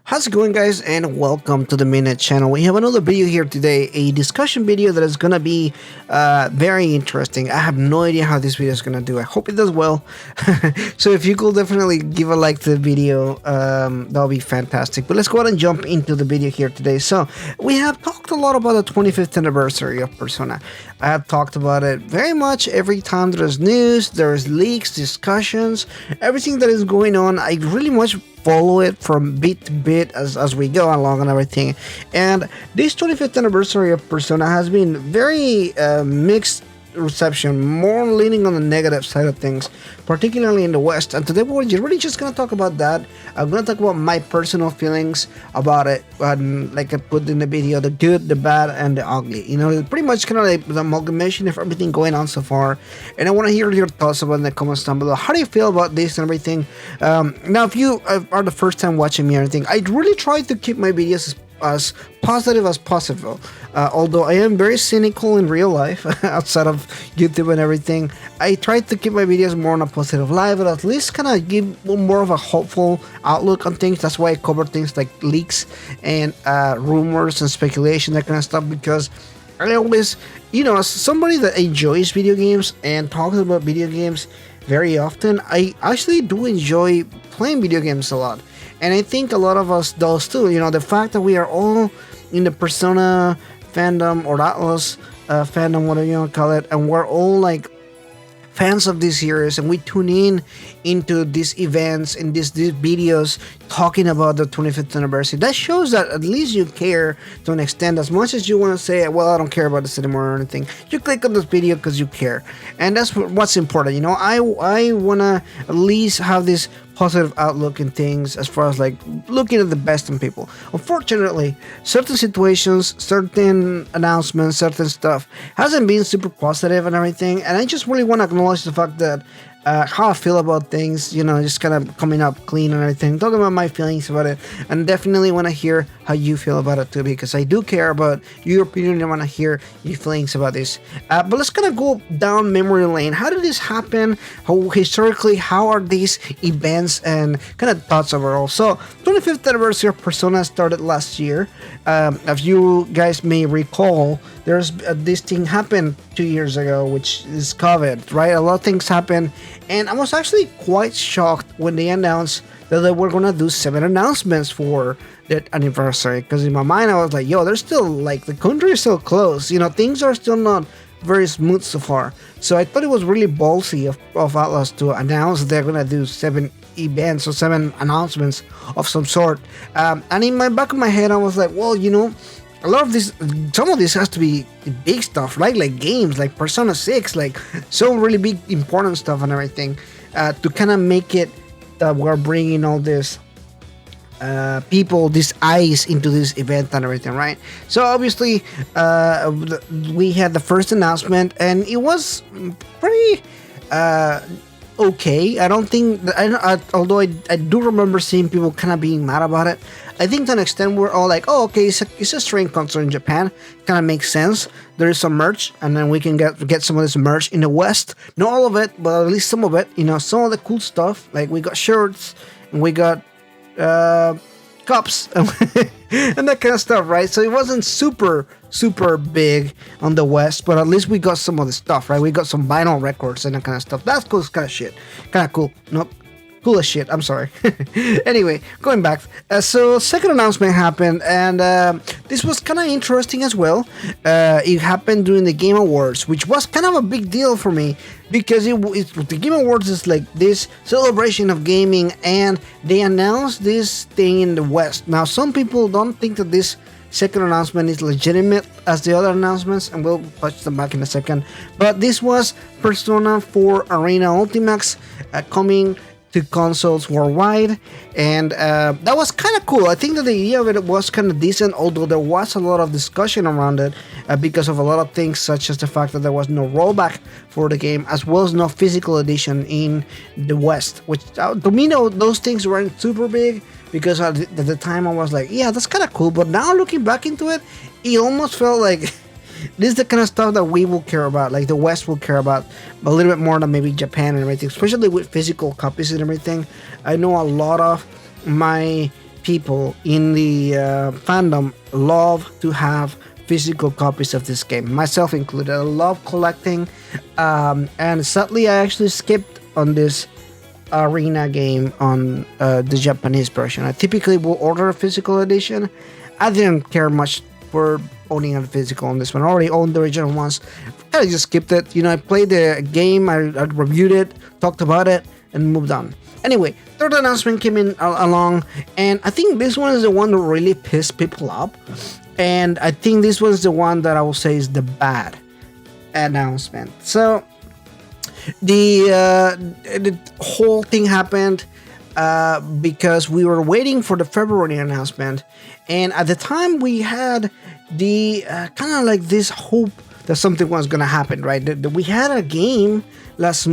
How's it going, guys, and welcome to the Minute channel. We have another video here today, a discussion video that is gonna be very interesting. I have no idea how this video is gonna do. I hope it does well. So if you could definitely give a like to the video, that'll be fantastic. But let's go ahead and jump into the video here today. So we have talked a lot about the 25th anniversary of Persona. I have talked about it very much every time there's news, there's leaks, discussions, everything that is going on. I really much follow it from bit to bit as we go along and everything. And this 25th anniversary of Persona has been very mixed reception, more leaning on the negative side of things, particularly in the West. And today we're really just gonna talk about that. I'm gonna talk about my personal feelings about it, and like I put in the video, the good, the bad, and the ugly. You know, pretty much kind of like the amalgamation of everything going on so far. And I want to hear your thoughts about it in the comments down below. How do you feel about this and everything? Now, if you are the first time watching me or anything, I really try to keep my videos as positive as possible, although I am very cynical in real life outside of YouTube and everything. I try to keep my videos more on a positive light, but at least kind of give more of a hopeful outlook on things. That's why I cover things like leaks and rumors and speculation, that kind of stuff, because I always, as somebody that enjoys video games and talks about video games very often, I actually do enjoy playing video games a lot. And I think a lot of us does too. The fact that we are all in the Persona fandom or Atlas fandom, whatever you want to call it, and we're all like fans of this series, and we tune in into these events and these videos talking about the 25th anniversary. That shows that at least you care to an extent. As much as you want to say, well, I don't care about this anymore or anything, you click on this video because you care, and that's what's important. I want to at least have this positive outlook in things, as far as like looking at the best in people. Unfortunately, certain situations, certain announcements, certain stuff hasn't been super positive and everything, and I just really want to acknowledge the fact that how I feel about things, just kind of coming up clean and everything, talking about my feelings about it, and definitely want to hear how you feel about it too, because I do care about your opinion. I want to hear your feelings about this. But let's kind of go down memory lane. How did this happen? How historically, how are these events and kind of thoughts overall? So, 25th anniversary of Persona started last year. If you guys may recall, there's this thing happened 2 years ago, which is COVID, right? A lot of things happened, and I was actually quite shocked when they announced that they were gonna do 7 announcements for that anniversary. Because in my mind, I was like, yo, there's still like the country is still closed. Things are still not very smooth so far. So I thought it was really ballsy of Atlas to announce that they're gonna do 7 events or 7 announcements of some sort. And in my back of my head, I was like, well, a lot of this, some of this has to be big stuff, right? Like games, like Persona 6, like so really big, important stuff and everything, to kind of make it that we're bringing all this people, this eyes into this event and everything, right? So obviously, we had the first announcement, and it was pretty okay. I don't think although I do remember seeing people kind of being mad about it. I think to an extent we're all like, oh, okay, it's a strain console in Japan, kind of makes sense. There is some merch, and then we can get some of this merch in the West. Not all of it, but at least some of it. Some of the cool stuff, like we got shirts and we got cups and that kind of stuff, right? So it wasn't super big on the West, but at least we got some of the stuff, right? We got some vinyl records and that kind of stuff. That's cool, kind of shit, kind of cool. Nope, cool as shit. I'm sorry. Anyway, going back. So second announcement happened, and this was kind of interesting as well. It happened during the Game Awards, which was kind of a big deal for me, because the Game Awards is like this celebration of gaming, and they announced this thing in the West. Now, some people don't think that this second announcement is legitimate as the other announcements, and we'll touch them back in a second. But this was Persona 4 Arena Ultimax coming to consoles worldwide, and that was kind of cool. I think that the idea of it was kind of decent, although there was a lot of discussion around it because of a lot of things, such as the fact that there was no rollback for the game, as well as no physical edition in the West, which to me, those things weren't super big, because at the time I was like, yeah, that's kind of cool. But now looking back into it, it almost felt like this is the kind of stuff that we will care about, like the West will care about a little bit more than maybe Japan and everything, especially with physical copies and everything. I know a lot of my people in the fandom love to have physical copies of this game, myself included. I love collecting, and sadly, I actually skipped on this arena game on the Japanese version. I typically will order a physical edition. I didn't care much for owning a physical on this one. I already owned the original ones. I just skipped it. I played the game, I reviewed it, talked about it, and moved on. Anyway, third announcement came in along, and I think this one is the one that really pissed people off. And I think this was the one that I will say is the bad announcement. So the whole thing happened because we were waiting for the February announcement, and at the time we had the kind of like this hope that something was gonna happen, right? We had a game last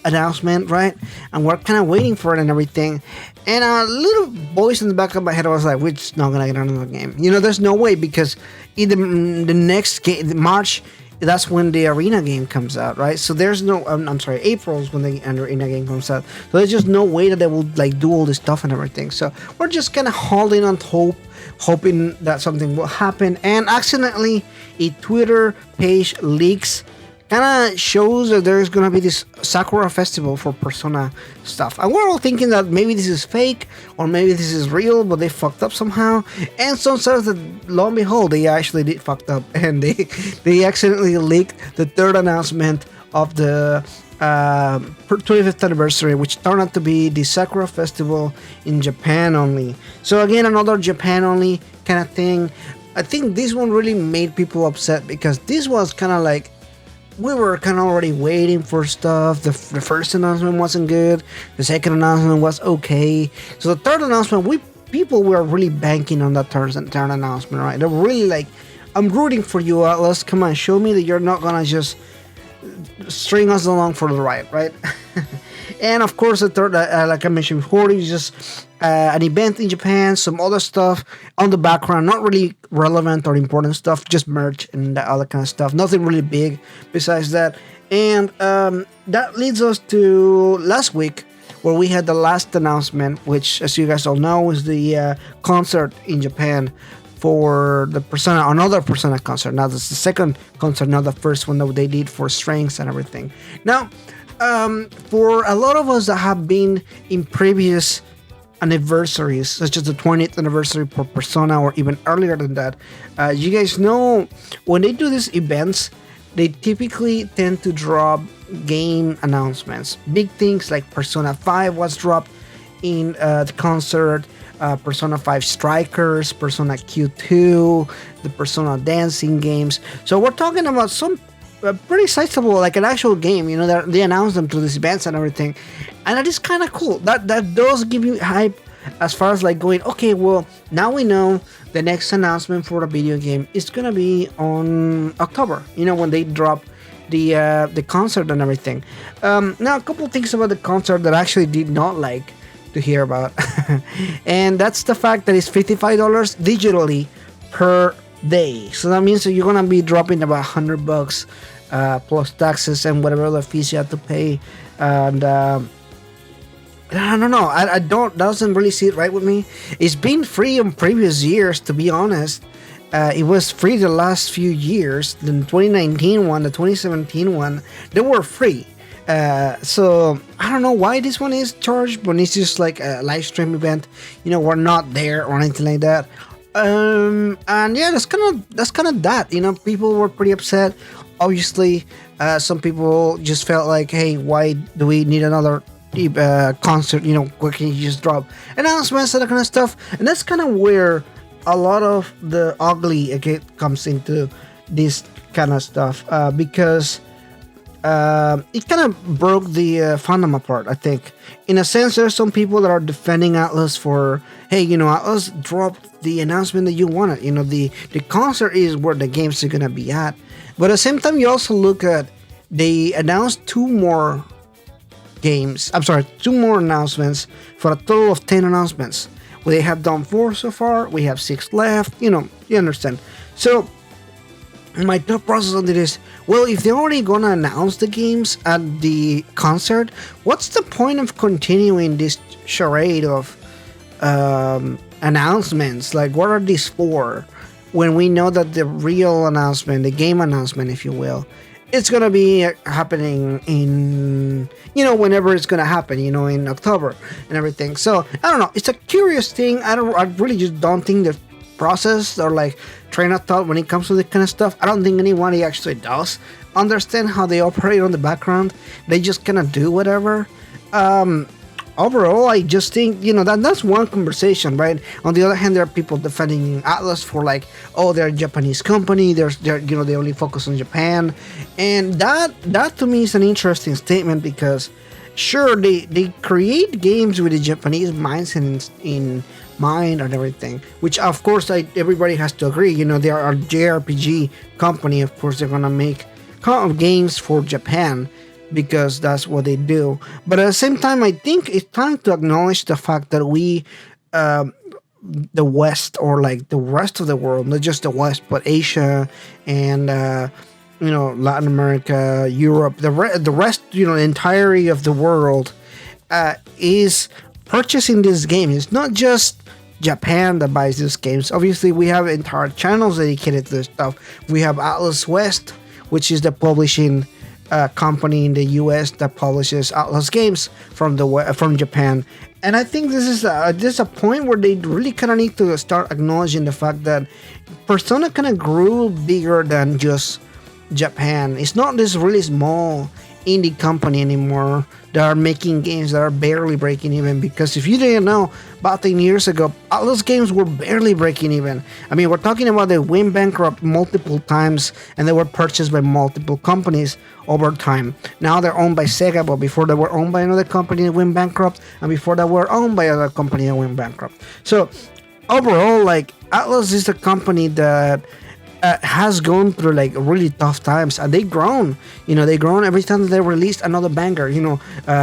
announcement, right? And we're kind of waiting for it and everything. And a little voice in the back of my head was like, "We're just not gonna get another game." There's no way, because in the next game, March, that's when the arena game comes out, right? So there's no, I'm sorry, April is when the arena game comes out. So there's just no way that they will like do all this stuff and everything. So we're just kind of holding on hope, hoping that something will happen. And accidentally, a Twitter page leaks kind of shows that there's gonna be this Sakura festival for Persona stuff, and we're all thinking that maybe this is fake or maybe this is real, but they fucked up somehow. And some says that lo and behold, they actually did fucked up, and they accidentally leaked the third announcement of the 25th anniversary, which turned out to be the Sakura festival in Japan only. So again, another Japan only kind of thing. I think this one really made people upset, because this was kind of like, we were kind of already waiting for stuff. The first announcement wasn't good. The second announcement was okay. So the third announcement, people were really banking on that third announcement, right? They're really like, "I'm rooting for you, Atlas. Come on, show me that you're not gonna just string us along for the ride, right?" And of course, the third, like I mentioned before, is just an event in Japan, some other stuff on the background, not really relevant or important stuff, just merch and that other kind of stuff. Nothing really big besides that. And that leads us to last week, where we had the last announcement, which, as you guys all know, is the concert in Japan for the Persona, another Persona concert. Now, this is the second concert, not the first one that they did for Strings and everything. Now, for a lot of us that have been in previous anniversaries, such as the 20th anniversary for Persona, or even earlier than that, you guys know when they do these events, they typically tend to drop game announcements. Big things like Persona 5 was dropped in the concert, Persona 5 Strikers, Persona Q2, the Persona dancing games. So we're talking about some pretty sizable, like an actual game. They announce them to these events and everything, and that is kind of cool. That does give you hype, as far as like going, okay, well, now we know the next announcement for the video game is gonna be on October. When they drop the concert and everything. Now, a couple things about the concert that I actually did not like to hear about, and that's the fact that it's $55 digitally per day. So that means that you're gonna be dropping about $100 plus taxes and whatever other fees you have to pay. And I don't know. I don't. Doesn't really sit right with me. It's been free in previous years, to be honest. It was free the last few years. The 2019 one, the 2017 one, they were free. So I don't know why this one is charged, but it's just like a live stream event. We're not there or anything like that. And yeah, that's kind of that. People were pretty upset. Obviously, some people just felt like, hey, why do we need another concert? Where can you just drop announcements and that kind of stuff? And that's kind of where a lot of the ugly again comes into this kind of stuff, because it kind of broke the fandom apart, I think. In a sense, there's some people that are defending Atlas for, hey, Atlas dropped the announcement that you wanted. The concert is where the games are gonna be at. But at the same time, you also look at, they announced two more announcements, for a total of 10 announcements. Well, they have done 4 so far. We have 6 left. You understand. So my thought process on it is, well, if they're already gonna announce the games at the concert, what's the point of continuing this charade of announcements. Like, what are these for? When we know that the real announcement, the game announcement, if you will, it's gonna be happening in, whenever it's gonna happen, in October and everything. So I don't know. It's a curious thing. I really just don't think the process or like train of thought when it comes to this kind of stuff. I don't think anybody actually does understand how they operate on the background. They just kind of do whatever. Overall, I just think, that's one conversation, right? On the other hand, there are people defending Atlas for like, oh, they're a Japanese company, they only focus on Japan, and that to me is an interesting statement, because sure, they create games with the Japanese mindset in mind and everything, which of course everybody has to agree. They are a JRPG company. Of course, they're gonna make games for Japan, because that's what they do. But at the same time, I think it's time to acknowledge the fact that we, the West, or like the rest of the world, not just the West, but Asia and Latin America, Europe, the rest, the entirety of the world, is purchasing this game. It's not just Japan that buys these games. Obviously, we have entire channels dedicated to this stuff. We have Atlas West, which is the publishing company in the US that publishes Atlas games from Japan. And I think this is a point where they really kind of need to start acknowledging the fact that Persona kind of grew bigger than just Japan. It's not this really small indie company anymore that are making games that are barely breaking even, because if you didn't know, about 10 years ago, Atlas games were barely breaking even. I mean, we're talking about they went bankrupt multiple times and they were purchased by multiple companies over time. Now they're owned by Sega, but before they were owned by another company that went bankrupt, and before they were owned by another company that went bankrupt. So overall, like, Atlas is a company that has gone through like really tough times, and they've grown. They grown every time that they released another banger.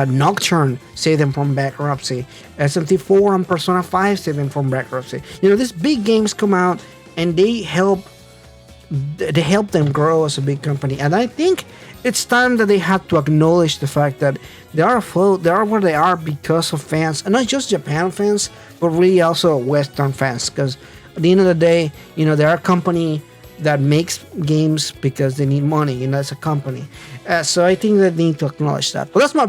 Nocturne saved them from bankruptcy. SMT4 and Persona 5 saved them from bankruptcy. These big games come out and they help them grow as a big company. And I think it's time that they have to acknowledge the fact that they are afloat, they are where they are because of fans, and not just Japan fans, but really also Western fans. Because at the end of the day, they're a company that makes games because they need money, as a company. So I think that they need to acknowledge that. But that's my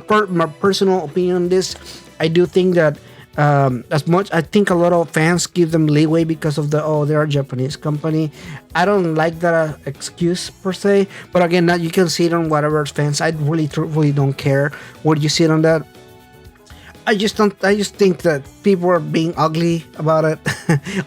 personal opinion on this. I do think that as much, I think a lot of fans give them leeway because of they're a Japanese company. I don't like that excuse per se. But again, that you can see it on whatever fans. I really don't care what you see it on that. I just think that people are being ugly about it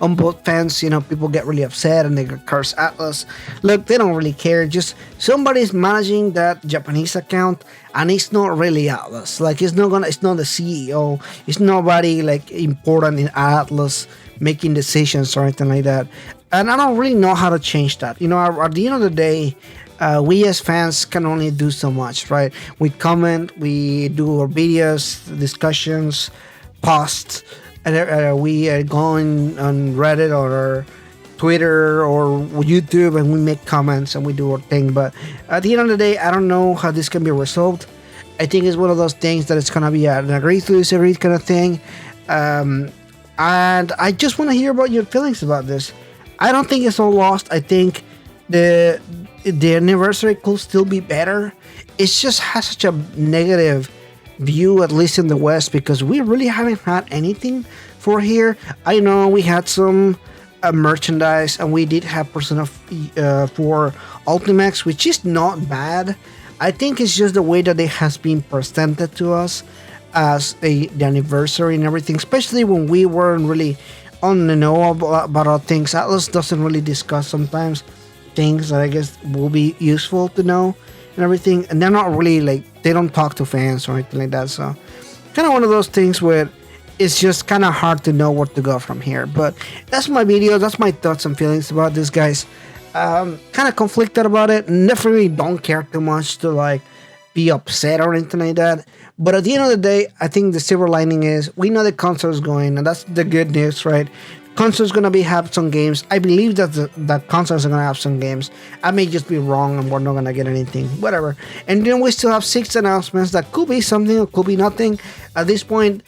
on both fans. People get really upset and they curse Atlas. Look, they don't really care. Just somebody's managing that Japanese account, and it's not really Atlas. Like, it's not the CEO. It's nobody like important in Atlas making decisions or anything like that. And I don't really know how to change that. At the end of the day, we as fans can only do so much, right? We comment, we do our videos, discussions, posts, and we go on Reddit or Twitter or YouTube, and we make comments and we do our thing. But at the end of the day, I don't know how this can be resolved. I think it's one of those things that it's gonna be an agree to disagree kind of thing. And I just want to hear about your feelings about this. I don't think it's all lost. I think the anniversary could still be better. It just has such a negative view, at least in the West, because we really haven't had anything for here. I know we had some merchandise, and we did have Persona 4 Ultimax, which is not bad. I think it's just the way that it has been presented to us as the anniversary and everything, especially when we weren't really on the know about all things. Atlas doesn't really discuss sometimes things that I guess will be useful to know and everything, and they're not really like, they don't talk to fans or anything like that. So kind of one of those things where it's just kind of hard to know where to go from here. But that's my video. That's my thoughts and feelings about this, guys. Kind of conflicted about it. Definitely don't care too much to like be upset or anything like that. But at the end of the day, I think the silver lining is we know the console is going, and that's the good news, right? Console's gonna have some games. I believe that the consoles are gonna have some games. I may just be wrong, and we're not gonna get anything. Whatever. And then we still have 6 announcements that could be something or could be nothing. At this point,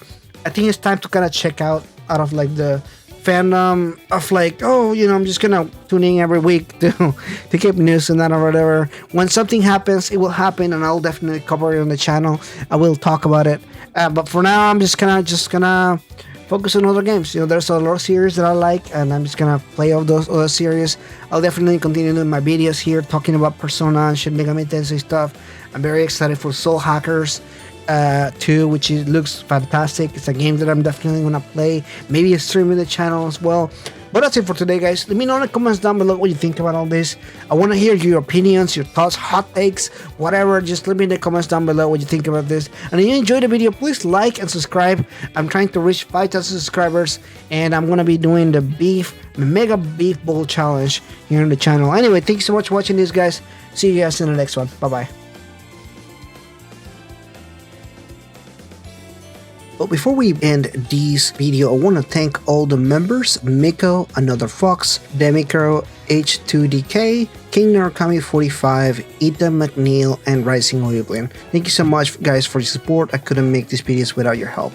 I think it's time to kind of check out of like the fandom of like, oh, I'm just gonna tune in every week to keep news and that or whatever. When something happens, it will happen, and I'll definitely cover it on the channel. I will talk about it. But for now, I'm just gonna focus on other games. There's a lot of series that I like, and I'm just gonna play all those other series. I'll definitely continue doing my videos here, talking about Persona and Shin Megami Tensei stuff. I'm very excited for Soul Hackers 2, which looks fantastic. It's a game that I'm definitely gonna play, maybe stream in the channel as well. But that's it for today, guys. Let me know in the comments down below what you think about all this. I want to hear your opinions, your thoughts, hot takes, whatever. Just let me in the comments down below what you think about this. And if you enjoyed the video, please like and subscribe. I'm trying to reach 5,000 subscribers, and I'm going to be doing the Mega Beef Bowl Challenge here on the channel. Anyway, thanks so much for watching this, guys. See you guys in the next one. Bye-bye. But before we end this video, I want to thank all the members: Miko, Another Fox, Demicro, H2DK, King Narukami 45, Ethan McNeil, and Rising Oilblin. Thank you so much, guys, for your support. I couldn't make these videos without your help.